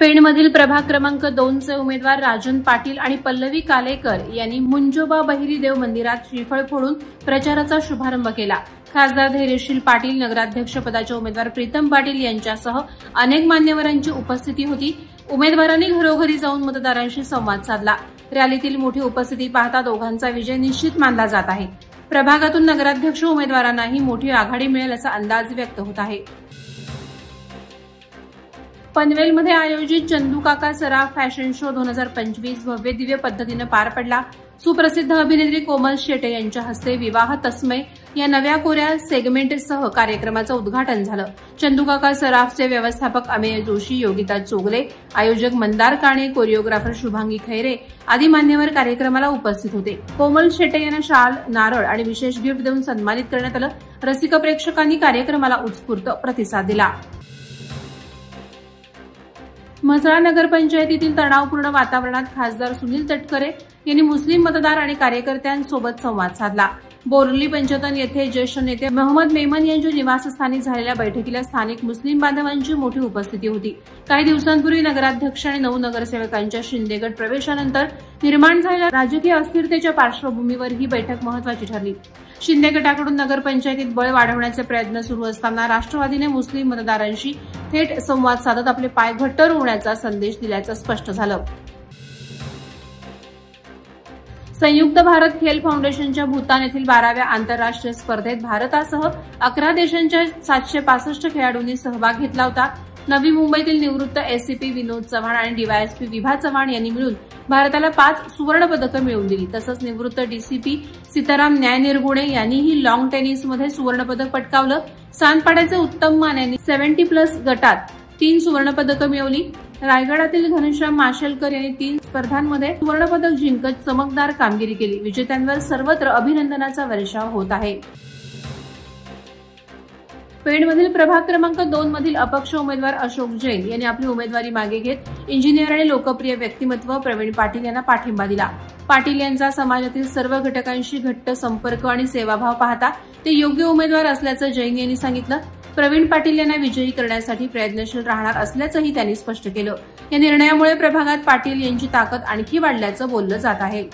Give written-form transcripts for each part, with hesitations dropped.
पेणमधील प्रभाग क्रमांक 2 चे उमेदवार राजन पाटील आणि पल्लवी कालेकर यांनी मुंजोबा बहिरी देव मंदिरात श्रीफळ फोडून प्रचाराचा शुभारंभ केला। खासदार धैर्यशील पाटील, नगराध्यक्ष पदाचे उमेदवार प्रीतम पाटील यांच्यासह अनेक मान्यवरांची उपस्थिती होती। उमेदवारांनी घरोघरी जाऊन मतदारांशी संवाद साधला। रॅलीतील मोठी उपस्थिती पाहता दोघांचा विजय निश्चित मानला जात आहे। प्रभागातून नगराध्यक्ष उमेदवारांनाही मोठी आघाडी मिळेल असा अंदाज व्यक्त होत आहे। पनवेलमध्ये आयोजित चंदूकाका सराफ फॅशन शो 2025 भव्य दिव्य पद्धतीने पार पडला। सुप्रसिद्ध अभिनेत्री कोमल शेटे यांच्या हस्ते विवाह तस्मय या नव्या कोऱ्या सेगमेंटसह कार्यक्रमाचं उद्घाटन झालं। चंदूकाका सराफचे व्यवस्थापक अमेय जोशी, योगिता चोगले, आयोजक मंदार काणे, कोरिओग्राफर शुभांगी खैरे आदी मान्यवर कार्यक्रमाला उपस्थित होते। कोमल शेटे यांना शाल, नारळ आणि विशेष गिफ्ट देऊन सन्मानित करण्यात आलं। रसिक प्रेक्षकांनी कार्यक्रमाला उत्स्फूर्त प्रतिसाद दिला। म्हसळा नगरपंचायतीतील तणावपूर्ण वातावरणात खासदार सुनील तटकरे यांनी मुस्लिम मतदार आणि कार्यकर्त्यांसोबत संवाद साधला। बोरली पंचतन येथे ज्येष्ठ नेते मोहम्मद मेमन यांच्या निवासस्थानी झालेल्या बैठकीला स्थानिक मुस्लिम बांधवांची मोठी उपस्थिती होती। काही दिवसांपूर्वी नगराध्यक्ष आणि 9 नगरसेवकांच्या शिंदेगड प्रवेशानंतर निर्माण झालेल्या राजकीय अस्थिरतेच्या पार्श्वभूमीवर ही बैठक महत्त्वाची ठरली। शिंदे गटाकडून नगरपंचायतीत बळ वाढवण्याचे प्रयत्न सुरू असताना राष्ट्रवादीने मुस्लिम मतदारांशी थेट संवाद साधत आपले पाय घट्ट रोवण्याचा संदेश दिल्याचं स्पष्ट झालं। संयुक्त भारत खेल फाउंडेशनच्या भूतान येथील 12व्या आंतरराष्ट्रीय स्पर्धेत भारतासह 11 देशांच्या 765 खेळाडूंनी सहभाग घेतला होता। नवी मुंबईतील निवृत्त एसीपी विनोद चव्हाण आणि डीवायएसपी विभा चव्हाण यांनी मिळून भारताला 5 सुवर्ण पदकं मिळवून दिली। तसंच निवृत्त डीसीपी सीताराम न्यायनिर्गुणे यांनीही लॉंग टेनिसमध्ये सुवर्ण पदक पटकावलं। सांदपाड्याचे उत्तम मान यांनी 70+ गटात 3 सुवर्ण पदकं मिळवली। रायगडातील घनश्याम माशेलकर यांनी 3 स्पर्धांमध्ये सुवर्ण पदक जिंकत चमकदार कामगिरी केली। विजेत्यांवर सर्वत्र अभिनंदनाचा वर्षाव होत आहे। पेणमधील प्रभाग क्रमांक 2 मधील अपक्ष उमेदवार अशोक जैन यांनी आपली उमेदवारी मागे घेत इंजिनियर आणि लोकप्रिय व्यक्तिमत्व प्रवीण पाटील यांना पाठिंबा दिला। पाटील यांचा समाजातील सर्व घटकांशी घट्ट संपर्क आणि सेवाभाव पाहता ते योग्य उमेदवार असल्याचं जैन यांनी सांगितलं। प्रवीण पाटील यांना विजयी करण्यासाठी प्रयत्नशील राहणार असल्याचंही त्यांनी स्पष्ट केलं। या निर्णयामुळे प्रभागात पाटील यांची ताकद आणखी वाढल्याचं बोललं जात आहे।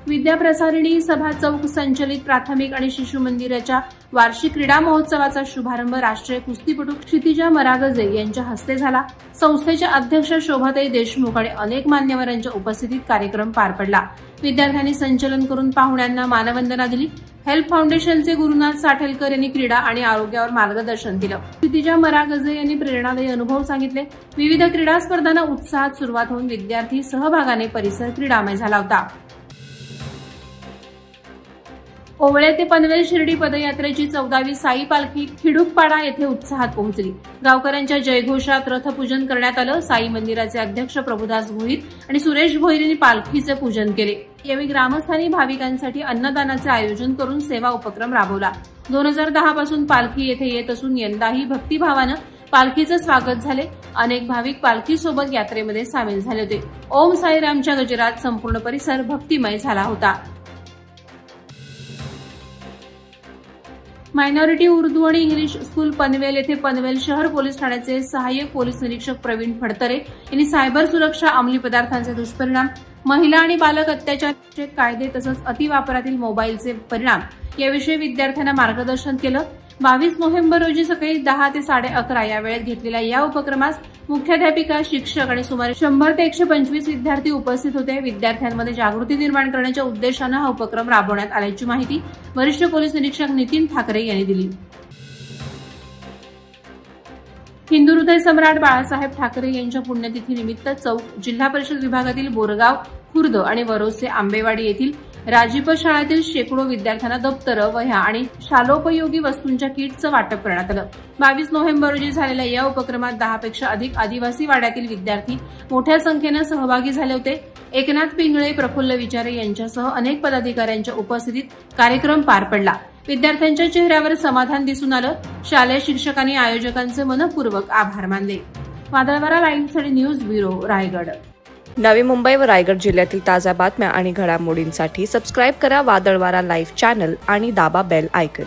विद्याप्रसारिणी सभा चौक संचलित प्राथमिक आणि शिशु मंदिराच्या वार्षिक क्रीडा महोत्सवाचा शुभारंभ राष्ट्रीय कुस्तीपटू क्षितिजा मरागजे यांच्या हस्ते झाला। संस्थेच्या अध्यक्ष शोभाताई देशमुख आणि अनेक मान्यवरांच्या उपस्थितीत कार्यक्रम पार पडला। विद्यार्थ्यांनी संचलन करून पाहुण्यांना मानवंदना दिली। हेल्प फाउंडेशनचे गुरुनाथ साठेलकर यांनी क्रीडा आणि आरोग्यावर मार्गदर्शन दिलं। क्षितिजा मरागजे यांनी प्रेरणादायी अनुभव सांगितले। विविध क्रीडा स्पर्धांना उत्साहात सुरुवात होऊन विद्यार्थी सहभागाने परिसर क्रीडामय झाला होता। ओवळे ते पनवेल शिर्डी पदयात्रेची 14वी साई पालखी खिडूकपाडा येथे उत्साहात पोहोचली। गावकऱ्यांच्या जयघोषात रथपूजन करण्यात आलं। साई मंदिराचे अध्यक्ष प्रभुदास भोईर आणि सुरेश भोईर यांनी पालखीचे पूजन केले। यावेळी ग्रामस्थांनी भाविकांसाठी अन्नदानाचे आयोजन करून सेवा उपक्रम राबवला। 2010 पासून पालखी येथे येत असून यंदाही भक्तिभावानं पालखीचं स्वागत झाले। अनेक भाविक पालखीसोबत यात्रेमध्ये सामील झाले होते। ओम साईरामच्या गजरात संपूर्ण परिसर भक्तिमय झाला होता। मायनॉरिटी उर्दू आणि इंग्लिश स्कूल पनवेल येथे पनवेल शहर पोलीस ठाण्याचे सहाय्यक पोलीस निरीक्षक प्रवीण फडतरे यांनी सायबर सुरक्षा, अंमली पदार्थांचे दुष्परिणाम, महिला आणि बालक अत्याचार कायदे तसंच अतिवापरातील मोबाईलचे परिणाम याविषयी विद्यार्थ्यांना मार्गदर्शन केलं। 22 नोव्हेंबर रोजी सकाळी 10 ते 11:30 या वेळेत घेतलेल्या या उपक्रमास मुख्याध्यापिका, शिक्षक आणि सुमारे 100 ते 125 विद्यार्थी उपस्थित होते। विद्यार्थ्यांमध्ये जागृती निर्माण करण्याच्या उद्देशानं हा उपक्रम राबवण्यात आल्याची माहिती वरिष्ठ पोलीस निरीक्षक नितीन ठाकरे यांनी दिली। हिंदू हृदय सम्राट बाळासाहेब ठाकरे यांच्या पुण्यतिथीनिमित्त चौक, जिल्हा परिषद विभागातील बोरगाव, खुर्द आणि वरोसे, आंबेवाडी येथील राजीप शाळेतील शेकडो विद्यार्थ्यांना दप्तरं, वह्या आणि शालोपयोगी वस्तूंच्या किटचं वाटप करण्यात आलं। 22 नोव्हेंबर रोजी झालेल्या या उपक्रमात 10 पेक्षा अधिक आदिवासी वाड्यातील विद्यार्थी मोठ्या संख्येनं सहभागी झाले होते। एकनाथ पिंगळे, प्रफुल्ल विचारे यांच्यासह अनेक पदाधिकाऱ्यांच्या उपस्थितीत कार्यक्रम पार पडला। विद्यार्थ्यांच्या चेहऱ्यावर समाधान दिसून आलं। शालेय शिक्षकांनी आयोजकांचे मनपूर्वक आभार मानले। वादळवारा लाईव्हसाठी न्यूज ब्युरो, रायगड। नवी मुंबई व रायगड जिल्ह्यातील ताज्या बातम्या आणि घडामोडींसाठी सबस्क्राईब करा वादळवारा लाईव्ह चॅनल आणि दाबा बेल आयकॉन।